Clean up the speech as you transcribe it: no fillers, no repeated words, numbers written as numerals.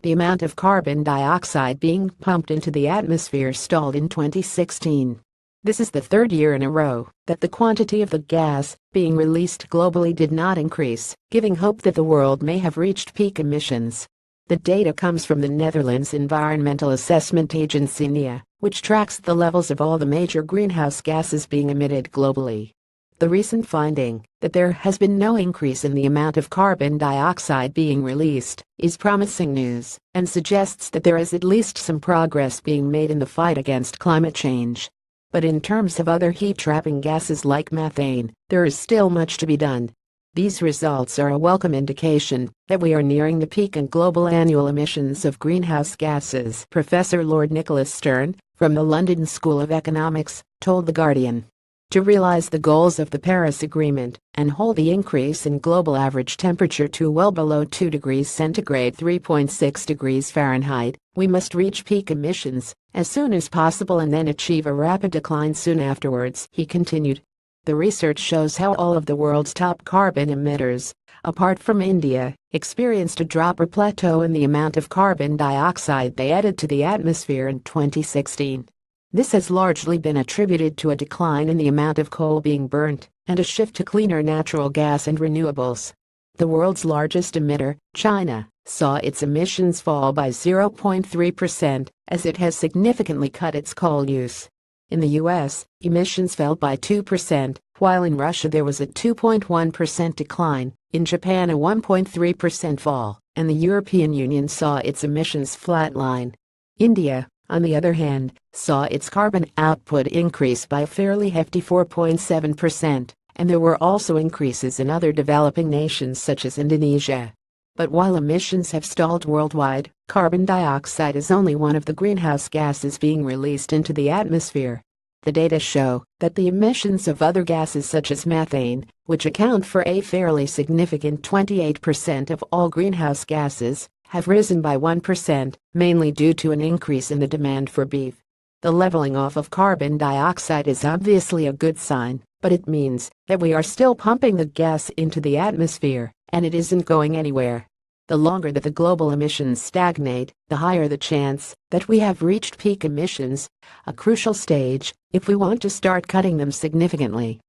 the amount of carbon dioxide being pumped into the atmosphere stalled in 2016. This is the third year in a row that the quantity of the gas being released globally did not increase, giving hope that the world may have reached peak emissions. The data comes from the Netherlands Environmental Assessment Agency (NEA), which tracks the levels of all the major greenhouse gases being emitted globally. The recent finding that there has been no increase in the amount of carbon dioxide being released is promising news and suggests that there is at least some progress being made in the fight against climate change. But in terms of other heat-trapping gases like methane, there is still much to be done. These results are a welcome indication that we are nearing the peak in global annual emissions of greenhouse gases, Professor Lord Nicholas Stern, from the London School of Economics, told The Guardian. To realize the goals of the Paris Agreement and hold the increase in global average temperature to well below 2 degrees centigrade (3.6 degrees Fahrenheit), we must reach peak emissions as soon as possible and then achieve a rapid decline soon afterwards, he continued. The research shows how all of the world's top carbon emitters, apart from India, experienced a drop or plateau in the amount of carbon dioxide they added to the atmosphere in 2016. This has largely been attributed to a decline in the amount of coal being burnt and a shift to cleaner natural gas and renewables. The world's largest emitter, China, saw its emissions fall by 0.3% as it has significantly cut its coal use. In the US, emissions fell by 2%, while in Russia there was a 2.1% decline, in Japan a 1.3% fall, and the European Union saw its emissions flatline. India, on the other hand, saw its carbon output increase by a fairly hefty 4.7%, and there were also increases in other developing nations such as Indonesia. But while emissions have stalled worldwide, carbon dioxide is only one of the greenhouse gases being released into the atmosphere. The data show that the emissions of other gases such as methane, which account for a fairly significant 28% of all greenhouse gases, have risen by 1%, mainly due to an increase in the demand for beef. The leveling off of carbon dioxide is obviously a good sign, but it means that we are still pumping the gas into the atmosphere, and it isn't going anywhere. The longer that the global emissions stagnate, the higher the chance that we have reached peak emissions, a crucial stage if we want to start cutting them significantly.